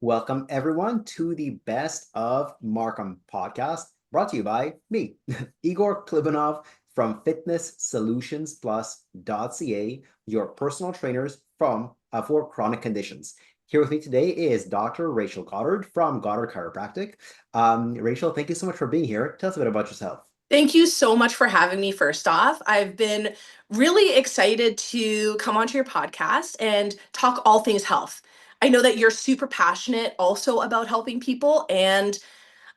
Welcome everyone to the Best of Markham podcast, brought to you by me, Igor Klibanov from fitnesssolutions+.ca, your personal trainers for chronic conditions. Here with me today is Dr. Rachel Goddard from Goddard Chiropractic. Rachel, thank you so much for being here. Tell us a bit about yourself. Thank you so much for having me, first off. I've been really excited to come onto your podcast and talk all things health. I know that you're super passionate also about helping people. And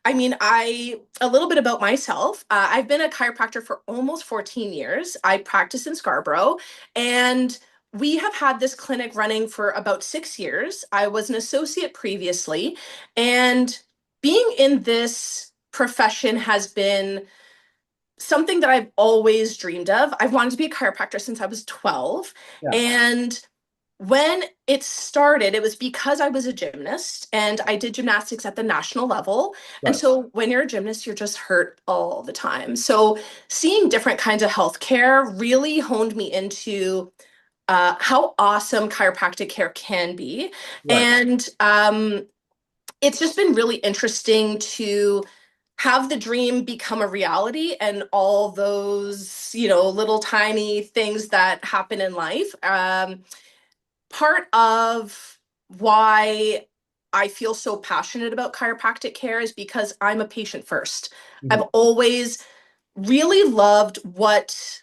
a little bit about myself. I've been a chiropractor for almost 14 years. I practice in Scarborough, and we have had this clinic running for about 6 years. I was an associate previously, and being in this profession has been something that I've always dreamed of. I've wanted to be a chiropractor since I was 12. Yeah, And when it started, it was because I was a gymnast and I did gymnastics at the national level. And right. so when you're a gymnast, you're just hurt all the time. So seeing different kinds of healthcare really honed me into how awesome chiropractic care can be. Right. And it's just been really interesting to have the dream become a reality and all those, little tiny things that happen in life. Part of why I feel so passionate about chiropractic care is because I'm a patient first. I've Mhm. always really loved what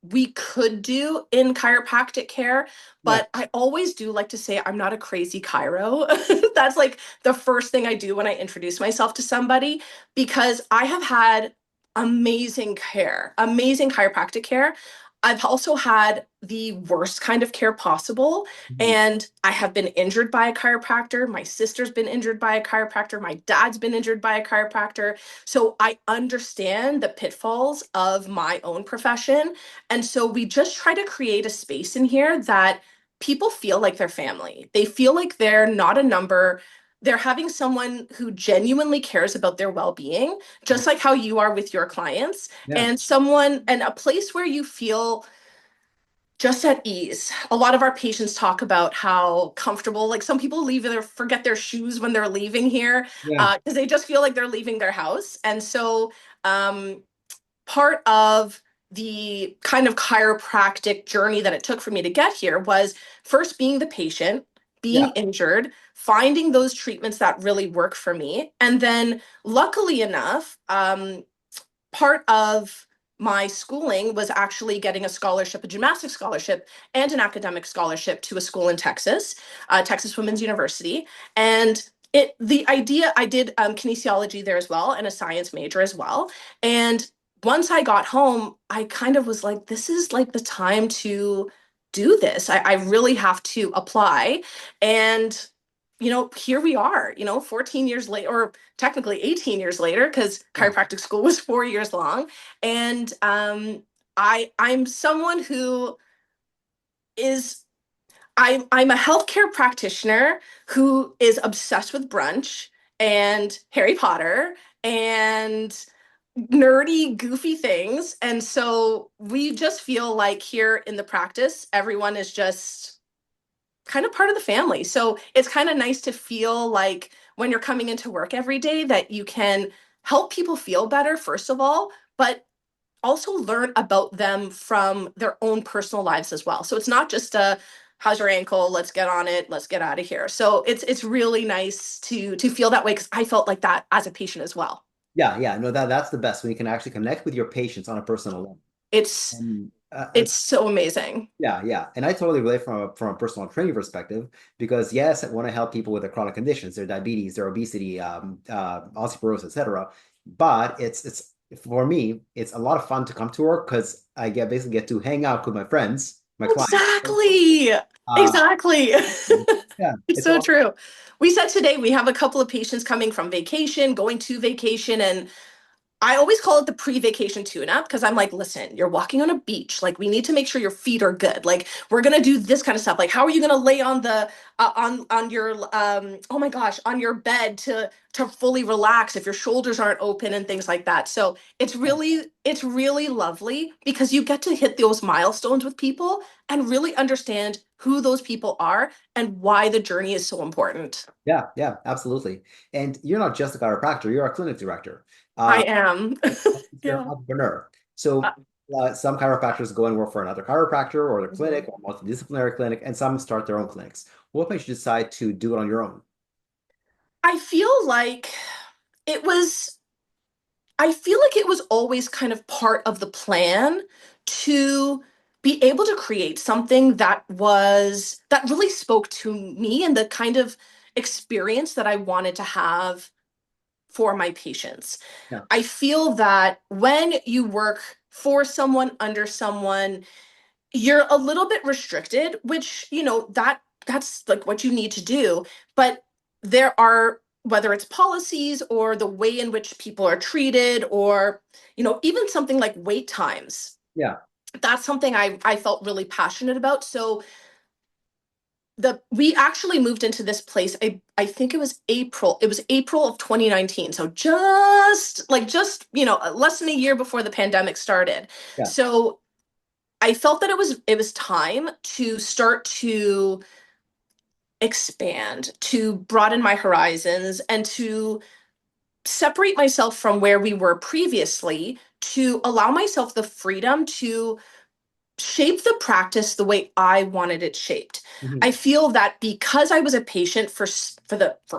we could do in chiropractic care, Yeah. but I always do like to say I'm not a crazy chiro. That's like the first thing I do when I introduce myself to somebody, because I have had amazing care, amazing chiropractic care. I've also had the worst kind of care possible. Mhm. And I have been injured by a chiropractor. My sister's been injured by a chiropractor. My dad's been injured by a chiropractor. So I understand the pitfalls of my own profession. And so we just try to create a space in here that people feel like they're family. They feel like they're not a number. They're having someone who genuinely cares about their well-being, just like how you are with your clients, Yeah. and someone and a place where you feel just at ease. A lot of our patients talk about how comfortable, like some people forget their shoes when they're leaving here Yeah. because they just feel like they're leaving their house. And so um, part of the kind of chiropractic journey that it took for me to get here was first being the patient, being Yeah. injured, finding those treatments that really work for me. And then, luckily enough, part of my schooling was actually getting a scholarship, a gymnastics scholarship, and an academic scholarship to a school in Texas, Texas Women's University. And the idea, I did kinesiology there as well and a science major as well. And once I got home, I kind of was like, this is like the time to do this. I really have to apply. And here we are, 14 years later, or technically 18 years later, because Yeah. chiropractic school was 4 years long. And I'm someone who is I'm a healthcare practitioner who is obsessed with brunch and Harry Potter and nerdy, goofy things. And so we just feel like here in the practice, everyone is just kind of part of the family. So it's kind of nice to feel like when you're coming into work every day that you can help people feel better, first of all, but also learn about them from their own personal lives as well. So it's not just a how's your ankle, let's get on it, let's get out of here. So it's really nice to feel that way, because I felt like that as a patient as well. Yeah. Yeah. No, that's the best when you can actually connect with your patients on a personal level. It's And it's so amazing. yeah, yeah. And I totally relate from a personal training perspective because yes, I want to help people with their chronic conditions, their diabetes, their obesity, osteoporosis, etc. But it's for me, it's a lot of fun to come to work because I basically get to hang out with my friends, my clients. Exactly. Uh, Exactly. yeah, It's it's a so lot. true. We said today we have a couple of patients coming from vacation, going to vacation, and I always call it the pre-vacation tune-up because I'm like, listen, you're walking on a beach. Like, we need to make sure your feet are good. Like, we're gonna do this kind of stuff. Like, how are you gonna lay on the on your oh my gosh, on your bed to fully relax if your shoulders aren't open and things like that. So it's really lovely because you get to hit those milestones with people and really understand who those people are and why the journey is so important. Yeah, yeah, absolutely. And you're not just a chiropractor, you're a clinic director. I am. You're an Yeah. entrepreneur. Uh, So some chiropractors go and work for another chiropractor or the clinic mhm. or multidisciplinary clinic, and some start their own clinics. What makes you decide to do it on your own? I feel like it was, I feel like it was always kind of part of the plan to be able to create something that really spoke to me and the kind of experience that I wanted to have for my patients. Yeah, I feel that when you work for someone, under someone, you're a little bit restricted, which, that's like what you need to do. But there are, whether it's policies or the way in which people are treated, or, even something like wait times, yeah. that's something I felt really passionate about. So we actually moved into this place. I think it was April of 2019. So just less than a year before the pandemic started. Yeah. So I felt that it was time to start to expand, to broaden my horizons, and to separate myself from where we were previously, to allow myself the freedom to shape the practice the way I wanted it shaped. Mhm. I feel that because I was a patient for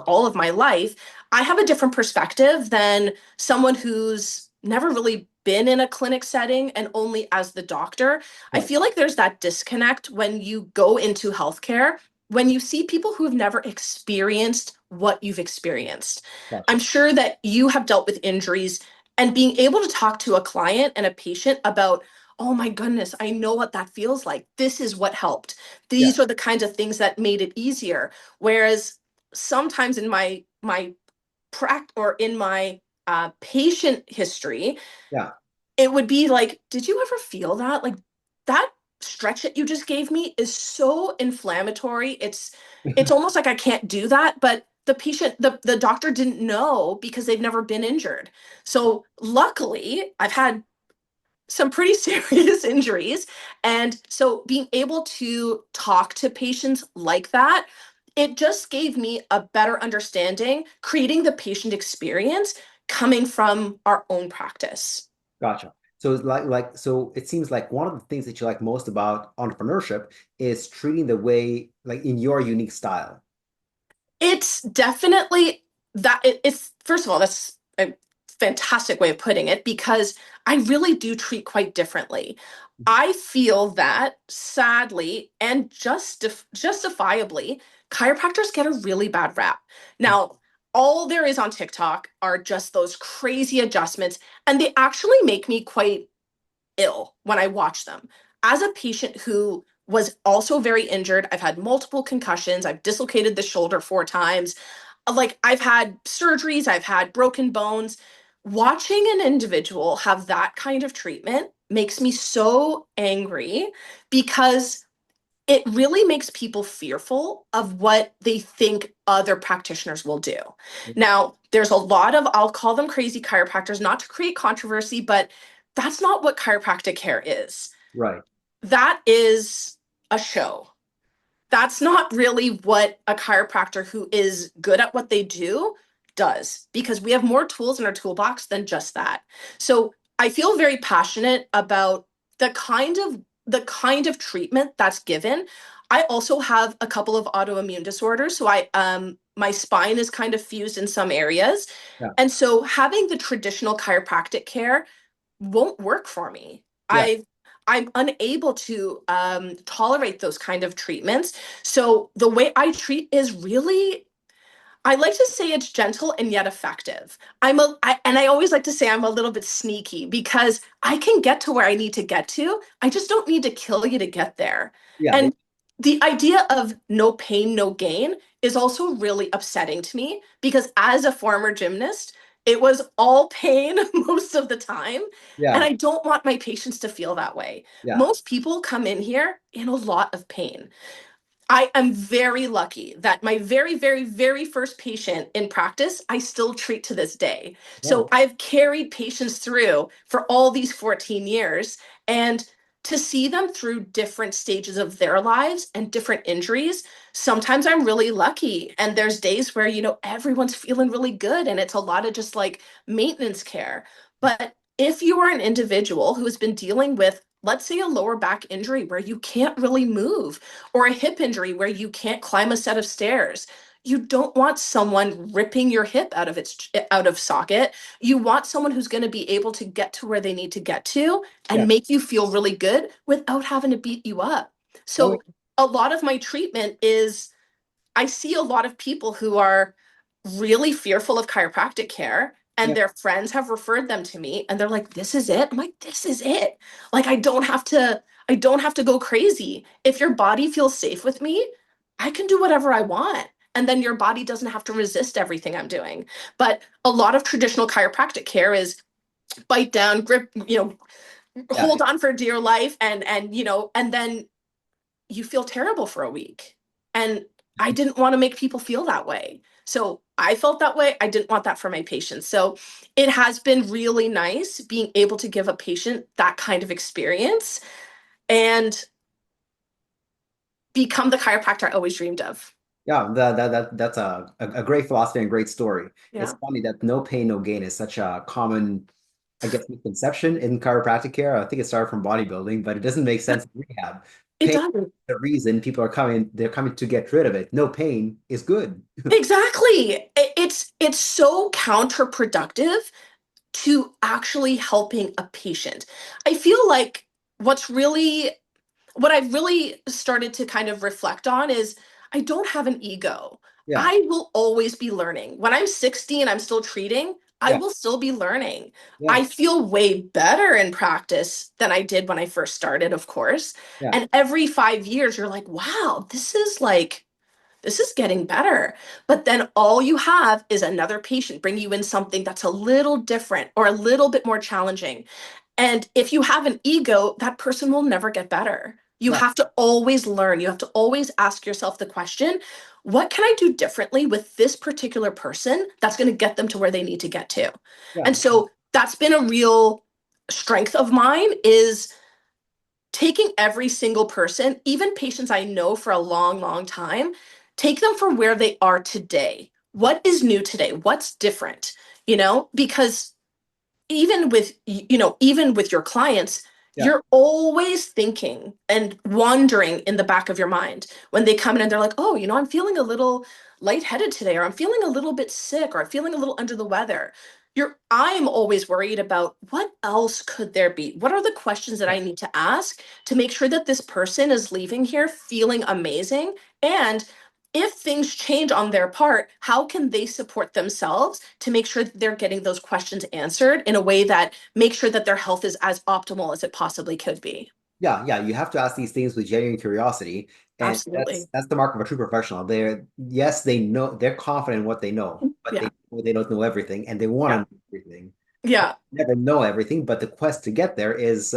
all of my life, I have a different perspective than someone who's never really been in a clinic setting and only as the doctor. I Right. feel like there's that disconnect when you go into healthcare, when you see people who have never experienced what you've experienced. I'm Gotcha. sure that you have dealt with injuries, and being able to talk to a client and a patient about, oh my goodness, I know what that feels like. This is what helped. Yeah. These are the kinds of things that made it easier. Whereas sometimes in my pract or in my patient history, Yeah. it would be like, did you ever feel that? Like, that stretch that you just gave me is so inflammatory. It's almost like I can't do that. But the doctor didn't know because they've never been injured. So luckily, I've had some pretty serious injuries. And so being able to talk to patients like that, it just gave me a better understanding, creating the patient experience coming from our own practice. Gotcha. So it's so it seems like one of the things that you like most about entrepreneurship is treating the way like in your unique style. It's definitely it's, first of all, that's a fantastic way of putting it, because I really do treat quite differently. I feel that sadly and justifiably, chiropractors get a really bad rap. Now, all there is on TikTok are just those crazy adjustments, and they actually make me quite ill when I watch them. As a patient who was also very injured, I've had multiple concussions, I've dislocated the shoulder 4 times, like, I've had surgeries, I've had broken bones. Watching an individual have that kind of treatment makes me so angry, because it really makes people fearful of what they think other practitioners will do. Now, there's a lot of, I'll call them crazy chiropractors, not to create controversy, but that's not what chiropractic care is. Right. That is a show. That's not really what a chiropractor who is good at what they do does, because we have more tools in our toolbox than just that. So I feel very passionate about the kind of treatment that's given. I also have a couple of autoimmune disorders, so my spine is kind of fused in some areas. Yeah. And so having the traditional chiropractic care won't work for me. Yeah. I'm unable to tolerate those kind of treatments. So the way I treat is really, I like to say it's gentle and yet effective. And I always like to say I'm a little bit sneaky, because I can get to where I need to get to. I just don't need to kill you to get there. Yeah. And the idea of no pain, no gain is also really upsetting to me, because as a former gymnast, It was all pain most of the time. And Yeah, I don't want my patients to feel that way. yeah, Most people come in here in a lot of pain. I am very lucky that my very, very, very first patient in practice, I still treat to this day. yeah, So I've carried patients through for all these 14 years. And to see them through different stages of their lives and different injuries, sometimes I'm really lucky. And there's days where, everyone's feeling really good and it's a lot of just like maintenance care. But if you are an individual who has been dealing with, let's say, a lower back injury where you can't really move, or a hip injury where you can't climb a set of stairs. You don't want someone ripping your hip out of socket. You want someone who's going to be able to get to where they need to get to yeah. and make you feel really good without having to beat you up. Oh, So a lot of my treatment is, I see a lot of people who are really fearful of chiropractic care, and yeah, their friends have referred them to me and they're like, this is it. I'm like, this is it. Like, I don't have to go crazy. If your body feels safe with me, I can do whatever I want. And then your body doesn't have to resist everything I'm doing. But a lot of traditional chiropractic care is bite down, grip, yeah, hold on for dear life, and then you feel terrible for a week. And I didn't want to make people feel that way. So I felt that way. I didn't want that for my patients. So it has been really nice being able to give a patient that kind of experience and become the chiropractor I always dreamed of. yeah. That's a great philosophy and great story. It's Yeah, funny that no pain, no gain is such a common, I guess, misconception in chiropractic care. I think it started from bodybuilding, but it doesn't make sense in rehab. it Pain does. is the reason people are coming, they're coming to get rid of it. No pain is good. Exactly. It's so counterproductive to actually helping a patient. I feel like what's really what I've really started to kind of reflect on is I don't have an ego. Yeah, I will always be learning. When I'm 60 and I'm still treating, I yeah, will still be learning. yeah, I feel way better in practice than I did when I first started, of course. yeah, And every 5 years, you're like, wow, this is getting better. But then all you have is another patient bring you in something that's a little different or a little bit more challenging. And if you have an ego, that person will never get better. You yeah, have to always learn. You have to always ask yourself the question, what can I do differently with this particular person that's going to get them to where they need to get to? yeah, And so that's been a real strength of mine is taking every single person, even patients I know for a long, long time, take them for where they are today. What is new today? What's different? Because even with your clients, yeah, you're always thinking and wandering in the back of your mind when they come in and they're like, oh, I'm feeling a little lightheaded today, or I'm feeling a little bit sick, or I'm feeling a little under the weather. I'm always worried about what else could there be? What are the questions that yeah. I need to ask to make sure that this person is leaving here feeling amazing? And if things change on their part, how can they support themselves to make sure that they're getting those questions answered in a way that makes sure that their health is as optimal as it possibly could be? Yeah, yeah, you have to ask these things with genuine curiosity, and that's Absolutely. that's the mark of a true professional. Yes, they know, they're confident in what they know, but Yeah. they don't know everything, and they want to Yeah. know everything. Yeah. Never know everything, but the quest to get there is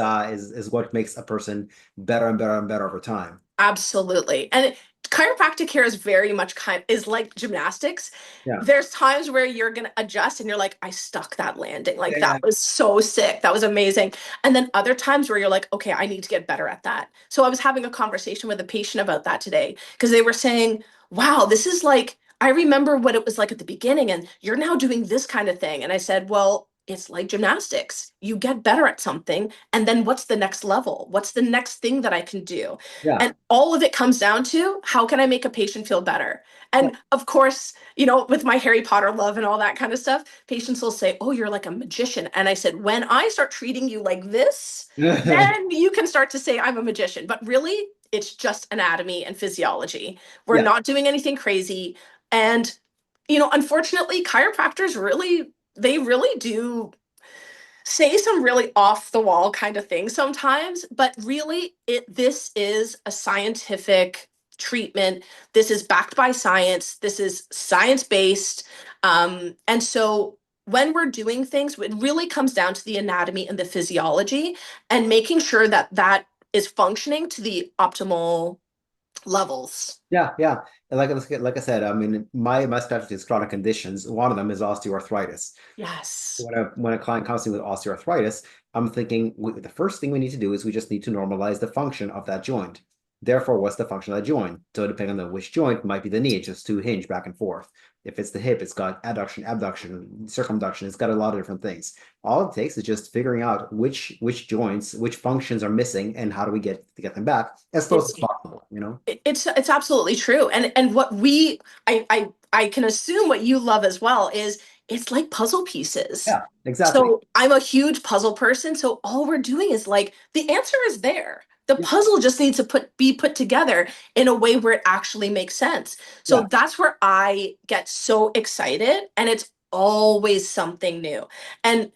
what makes a person better and better and better over time. Absolutely. And chiropractic care is very much is like gymnastics. Yeah, There's times where you're going to adjust and you're like, I stuck that landing. Like yeah, that was so sick. That was amazing. And then other times where you're like, okay, I need to get better at that. So I was having a conversation with a patient about that today because they were saying, wow, this is like, I remember what it was like at the beginning, and you're now doing this kind of thing. And I said, well, it's like gymnastics. You get better at something, and then what's the next level? What's the next thing that I can do? yeah, And all of it comes down to how can I make a patient feel better? And of course, with my Harry Potter love and all that kind of stuff, patients will say, oh, you're like a magician. And I said, when I start treating you like this, yeah. then you can start to say I'm a magician. But really, it's just anatomy and physiology. We're Yeah, not doing anything crazy. And, unfortunately, chiropractors they really do say some really off the wall kind of things sometimes, but really this is a scientific treatment. This is backed by science. This is science based. And so when we're doing things, it really comes down to the anatomy and the physiology and making sure that that is functioning to the optimal levels. Yeah, yeah. And like I said, I mean, my specialty is chronic conditions. One of them is osteoarthritis. Yes. When a client comes in with osteoarthritis, I'm thinking the first thing we need to do is we just need to normalize the function of that joint. Therefore, what's the function of that joint? So depending on which joint, might be the knee, just to hinge back and forth. If it's the hip, it's got adduction, abduction, circumduction. It's got a lot of different things. All it takes is just figuring out which joints, which functions are missing, and how do we get them back as close as It's possible, you know? it's absolutely true. And what I can assume what you love as well is it's like puzzle pieces. Yeah, exactly. So I'm a huge puzzle person. So all we're doing is like the answer is there. The Yeah, puzzle just needs to be put together in a way where it actually makes sense. So yeah, that's where I get so excited, and it's always something new. And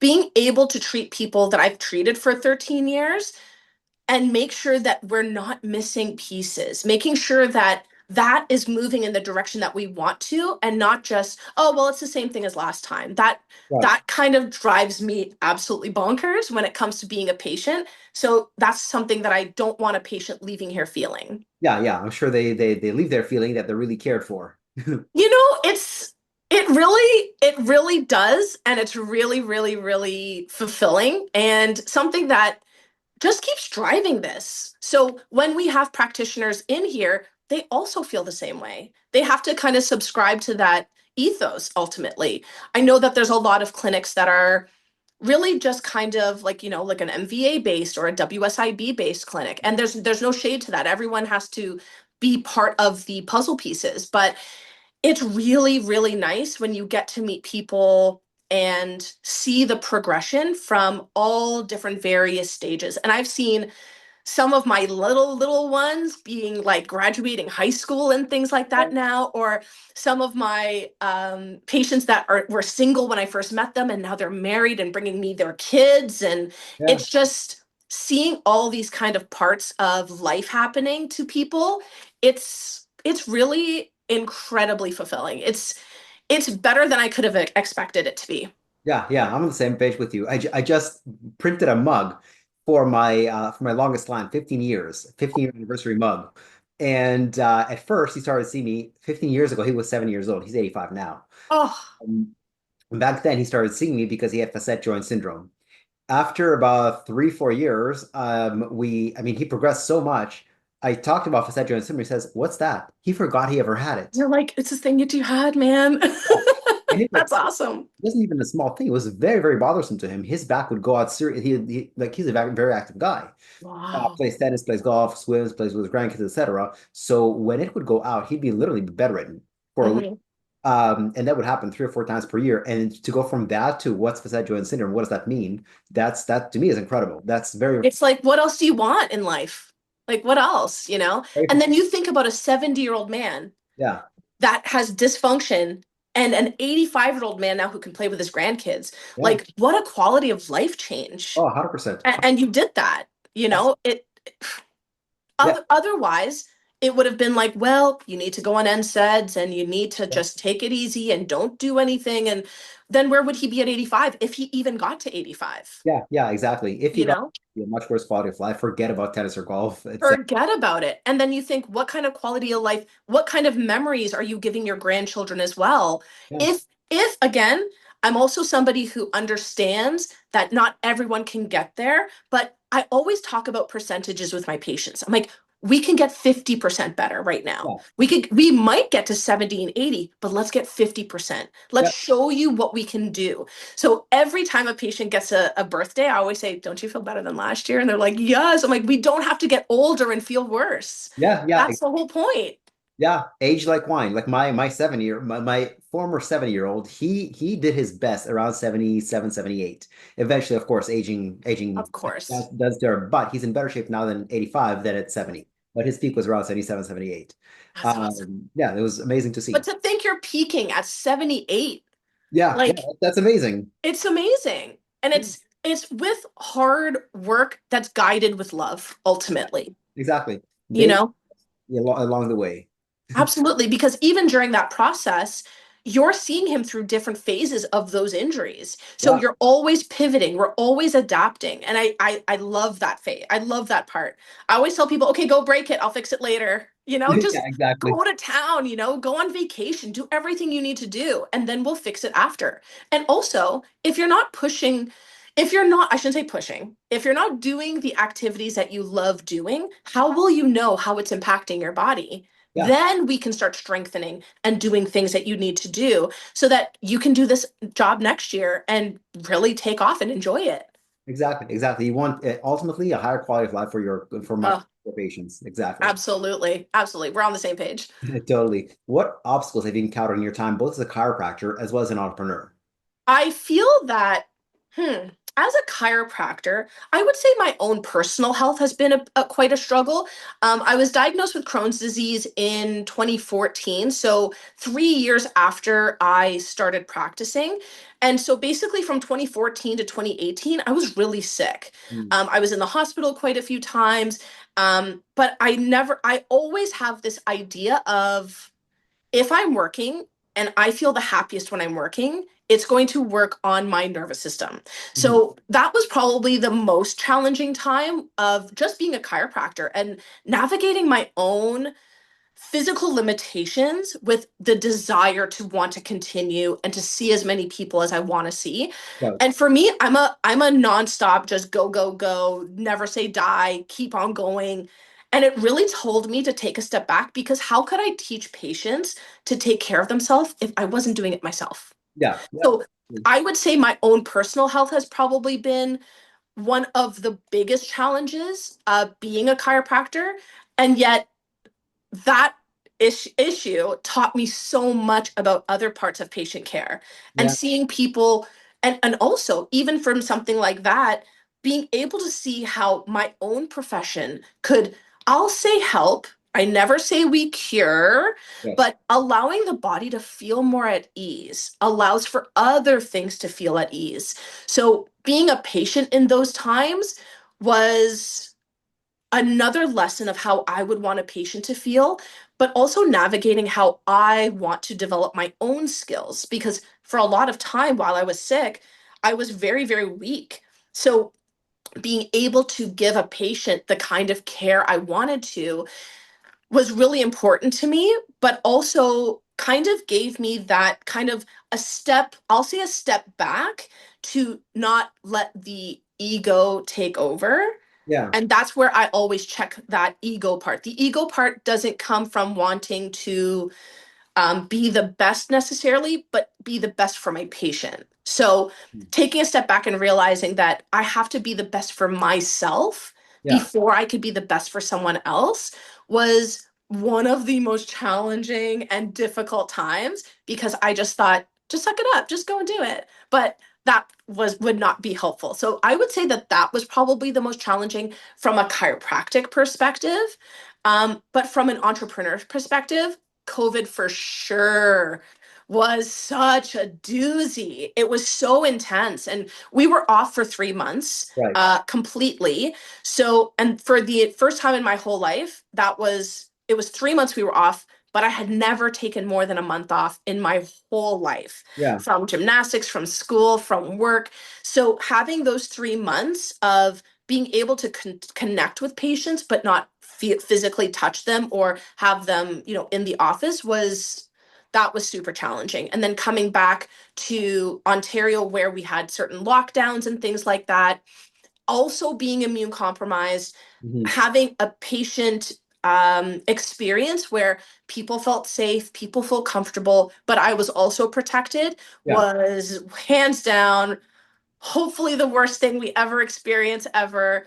being able to treat people that I've treated for 13 years and make sure that we're not missing pieces, making sure that that is moving in the direction that we want to, and not just, oh well, it's the same thing as last time. right. That kind of drives me absolutely bonkers when it comes to being a patient. So that's something that I don't want a patient leaving here feeling. Yeah, yeah. I'm sure they leave there feeling that they're really cared for. You know, it really does, and it's really, really, really fulfilling, and something that just keeps driving this. So when we have practitioners in here, they also feel the same way. They have to kind of subscribe to that ethos ultimately. I know that there's a lot of clinics that are really just kind of like, like an MVA based or a WSIB based clinic. And there's no shade to that. Everyone has to be part of the puzzle pieces, but it's really, really nice when you get to meet people and see the progression from all different various stages. And I've seen some of my little ones being like graduating high school and things like that now, or some of my patients that were single when I first met them and now they're married and bringing me their kids. And Yeah, it's just seeing all these kind of parts of life happening to people. It's really incredibly fulfilling. It's better than I could have expected it to be. yeah, yeah. I'm on the same page with you. I just printed a mug for my longest line, 15 years, 15-year anniversary mug. And at first, he started to see me 15 years ago. He was 7 years old. He's 85 now. Oh, And back then, he started seeing me because he had facet joint syndrome. After about 3, 4 years, I mean, he progressed so much. I talked about facet joint syndrome. He says, "What's that?" He forgot he ever had it. you're like, it's this thing that you had, man. Yeah. And That's awesome. it wasn't even a small thing. It was very, very bothersome to him. His back would go out serious. He's a very, very active guy. Wow. Plays tennis, plays golf, swims, plays with his grandkids, etc. So when it would go out, he'd be literally bedridden for a week. Hmm. And that would happen 3 or 4 times per year. And to go from that to what's facet joint syndrome, what does that mean? That to me is incredible. That's very, It's like, what else do you want in life? Like, what else, you know? And very then you think about a 70-year-old man yeah, that has dysfunction and an 85-year-old man now who can play with his grandkids. yeah. Like, what a quality of life change. Oh, 100%. And you did that, Yes. Yeah, otherwise, it would have been like, well, you need to go on NSAIDs and you need to yeah, just take it easy and don't do anything. And then where would he be at 85 if he even got to 85? yeah, yeah, exactly. If you You got know? a much worse quality of life, forget about tennis or golf. Forget about it. And then you think, what kind of quality of life, what kind of memories are you giving your grandchildren as well? Yeah, If again, I'm also somebody who understands that not everyone can get there, but I always talk about percentages with my patients. I'm like, we can get 50% better right now. yeah, We might get to 70 and 80, but let's get 50%. Let's yeah, show you what we can do. So every time a patient gets a birthday, I always say, don't you feel better than last year? And they're like, yes. I'm like, we don't have to get older and feel worse. yeah, yeah. That's the whole point. Yeah, age like wine. Like my former 7-year-old, he did his best around 77, 78. Eventually, of course, aging Of course. does there, but he's in better shape now than 85 than at 70. But his peak was around 77, 78. That's awesome. Yeah, it was amazing to But see. to think you're peaking at 78, Yeah, yeah, like that's amazing. it's amazing. And Yeah, it's with hard work that's guided with love, ultimately. exactly. You Baby know? along the way. Absolutely. Because even during that process, you're seeing him through different phases of those injuries. So Yeah. you're always pivoting, we're always adapting. And I love that phase. I love that part. I always tell people, okay, go break it, I'll fix it later. Yeah, Just exactly. go to town, go on vacation, do everything you need to do, and then we'll fix it after. And also, if you're not pushing, if you're not, I shouldn't say pushing, if you're not doing the activities that you love doing, how will you know how it's impacting your body? Yeah. Then we can start strengthening and doing things that you need to do so that you can do this job next year and really take off and enjoy it. Exactly. Exactly. You want ultimately a higher quality of life for Oh, your patients. Exactly. absolutely. Absolutely. We're on the same page. Totally. What obstacles have you encountered in your time, both as a chiropractor as well as an entrepreneur? I feel that, as a chiropractor, I would say my own personal health has been quite a struggle. I was diagnosed with Crohn's disease in 2014, so 3 years after I started practicing. And so basically from 2014 to 2018, I was really sick. Mm. I was in the hospital quite a few times, but I always have this idea of if I'm working and I feel the happiest when I'm working, it's going to work on my nervous system. Mhm. So that was probably the most challenging time of just being a chiropractor and navigating my own physical limitations with the desire to want to continue and to see as many people as I want to see. Yeah. And for me, I'm a nonstop, just go, go, go, never say die, keep on going. And it really told me to take a step back because how could I teach patients to take care of themselves if I wasn't doing it myself? Yeah. Yeah. So I would say my own personal health has probably been one of the biggest challenges being a chiropractor. And yet that issue taught me so much about other parts of patient care and Yeah. seeing people and also even from something like that being able to see how my own profession could, I'll say, help. I never say we cure, Yes. but allowing the body to feel more at ease allows for other things to feel at ease. So being a patient in those times was another lesson of how I would want a patient to feel, but also navigating how I want to develop my own skills. Because for a lot of time while I was sick, I was very, very weak. So being able to give a patient the kind of care I wanted to was really important to me, but also kind of gave me that kind of a step, I'll say a step back to not let the ego take over. Yeah. And that's where I always check that ego part. The ego part doesn't come from wanting to be the best necessarily, but be the best for my patient. So taking a step back and realizing that I have to be the best for myself Yeah. before I could be the best for someone else was one of the most challenging and difficult times because I just thought, just suck it up, just go and do it. But that would not be helpful. So I would say that that was probably the most challenging from a chiropractic perspective. But from an entrepreneur perspective, COVID for sure was such a doozy. It was so intense. And we were off for 3 months Right. completely. So, and for the first time in my whole life, it was 3 months we were off, but I had never taken more than a month off in my whole life Yeah. from gymnastics, from school, from work. So having those 3 months of being able to connect with patients but not physically touch them or have them in the office was that was super challenging. And then coming back to Ontario where we had certain lockdowns and things like that, also being immune compromised, Mhm. having a patient experience where people felt safe, people felt comfortable, but I was also protected Yeah. was hands down hopefully the worst thing we ever experience ever.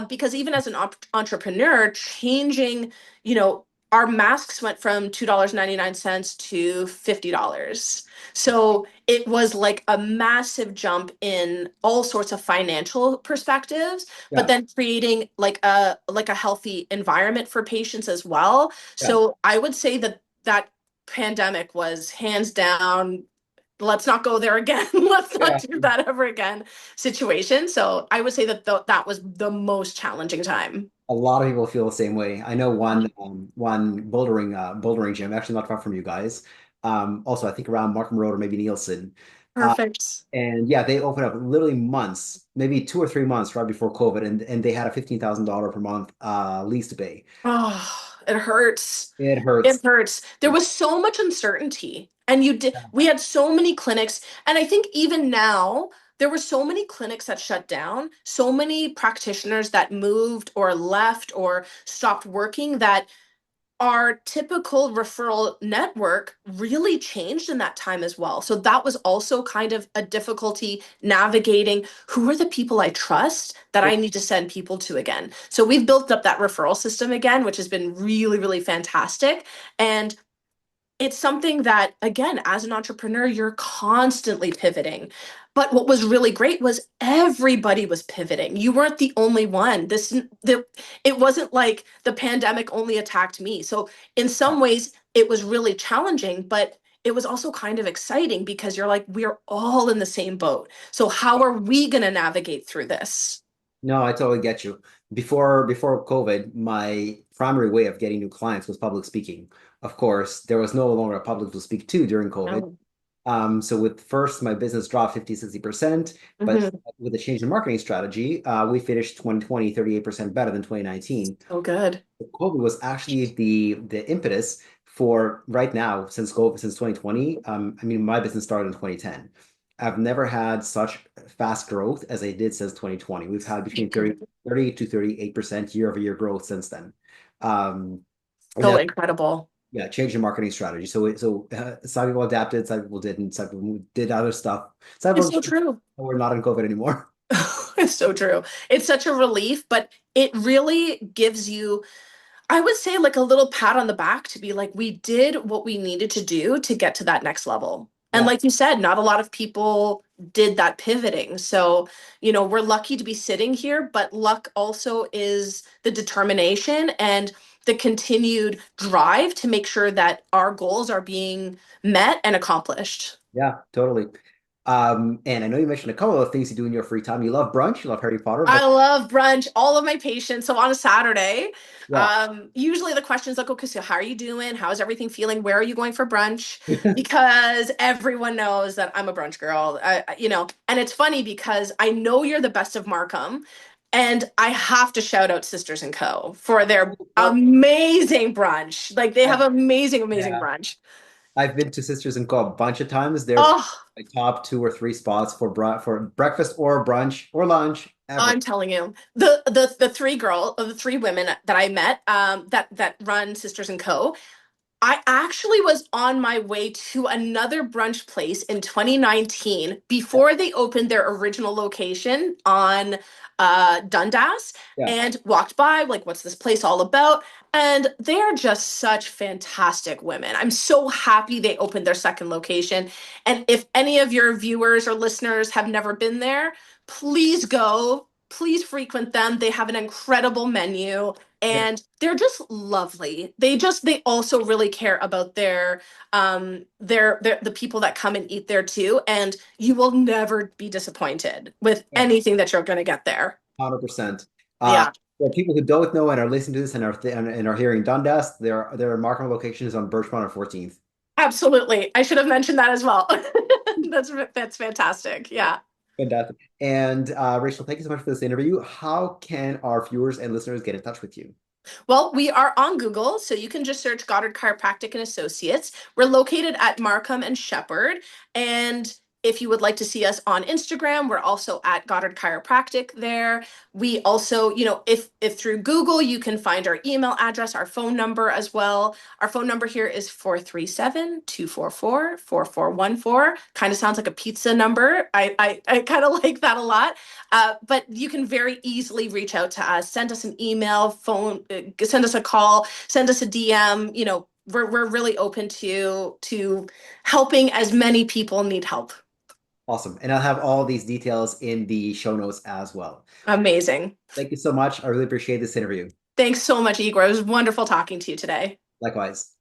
Because even as an entrepreneur, changing, you know, our masks went from $2.99 to $50. So it was like a massive jump in all sorts of financial perspectives, but Yeah. then creating like a healthy environment for patients as well. Yeah. So I would say that that pandemic was hands down, let's not go there again. Let's not Yeah. do that ever again situation. So I would say that that was the most challenging time. A lot of people feel the same way. I know one bouldering gym, actually not far from you guys. Also, I think around Markham Road or maybe Nielsen. Uh, Perfect. and yeah, they opened up literally months, maybe 2 or 3 months right before COVID, and they had a $15,000 per month lease to pay. Oh, it hurts. It It hurts. hurts. There was so much uncertainty, and we had so many clinics, and I think even now there were so many clinics that shut down, so many practitioners that moved or left or stopped working that our typical referral network really changed in that time as well. So that was also kind of a difficulty navigating who are the people I trust that I need to send people to again. So we've built up that referral system again, which has been really, really fantastic. And it's something that, again, as an entrepreneur, you're constantly pivoting. But what was really great was everybody was pivoting. You weren't the only one. It wasn't like the pandemic only attacked me. So in some ways, it was really challenging, but it was also kind of exciting because you're like, we're all in the same boat. So how are we going to navigate through this? No, I totally get you. Before COVID, my primary way of getting new clients was public speaking. Of course, there was no longer a public to speak to during COVID. Oh, So with first, my business dropped 50, 60%, but mhm. with a change in marketing strategy, we finished 2020 38% better than 2019. So good. COVID was actually the impetus for right now, since COVID, since 2020. I mean, my business started in 2010. I've never had such fast growth as I did since 2020. We've had between 30 to 38% year-over-year growth since then. And So then incredible. yeah, change in marketing strategy. So some people adapted, some people didn't, some people did other stuff. Some It's people so just true. we're not in COVID anymore. It's so true. It's such a relief, but it really gives you, I would say, like a little pat on the back to be like, we did what we needed to do to get to that next level. And Yeah, like you said, not a lot of people did that pivoting. So, we're lucky to be sitting here, but luck also is the determination and the continued drive to make sure that our goals are being met and accomplished. yeah, totally. And I know you mentioned a couple of things you do in your free time. You love brunch, you love Harry Potter, I but love brunch. All of my patients. So on a Saturday, yeah. usually the questions like, okay, so how are you doing? How's everything feeling? Where are you going for brunch? Because everyone knows that I'm a brunch girl. And it's funny because I know you're the best of Markham, and I have to shout out Sisters and Co. for their Well, amazing brunch. Like they have I, amazing, amazing yeah, brunch. I've been to Sisters and Co a bunch of times. They're Oh, my top 2 or 3 spots for breakfast or brunch or lunch ever. I'm telling you, the three women that I met, that run Sisters and Co. I actually was on my way to another brunch place in 2019 Yeah, before they opened their original location on Dundas, yeah, and walked by, like, what's this place all about? And they're just such fantastic women. I'm so happy they opened their second location. And if any of your viewers or listeners have never been there, please go. Please frequent them. They have an incredible menu yeah, and they're just lovely. They also really care about their the people that come and eat there too, and you will never be disappointed with yeah, anything that you're going to get there. 100%. Yeah, For people who don't know and are listening to this and are hearing Dundas, their marketing location is on Birchmount and 14th. absolutely. I should have mentioned that as well. That's fantastic. Yeah. Fantastic. And Rachel, thank you so much for this interview. How can our viewers and listeners get in touch with you? Well, we are on Google, so you can just search Goddard Chiropractic and Associates. We're located at Markham and Shepherd. And if you would like to see us on Instagram, we're also at Goddard Chiropractic there. We also, if through Google, you can find our email address, our phone number as well. Our phone number here is 437-244-4414. Kind of sounds like a pizza number. I kind of like that a lot. But you can very easily reach out to us, send us an email, send us a call, send us a DM. We're really open to helping as many people need help. Awesome. And I'll have all these details in the show notes as well. Amazing. Thank you so much. I really appreciate this interview. Thanks so much, Igor. It was wonderful talking to you today. Likewise.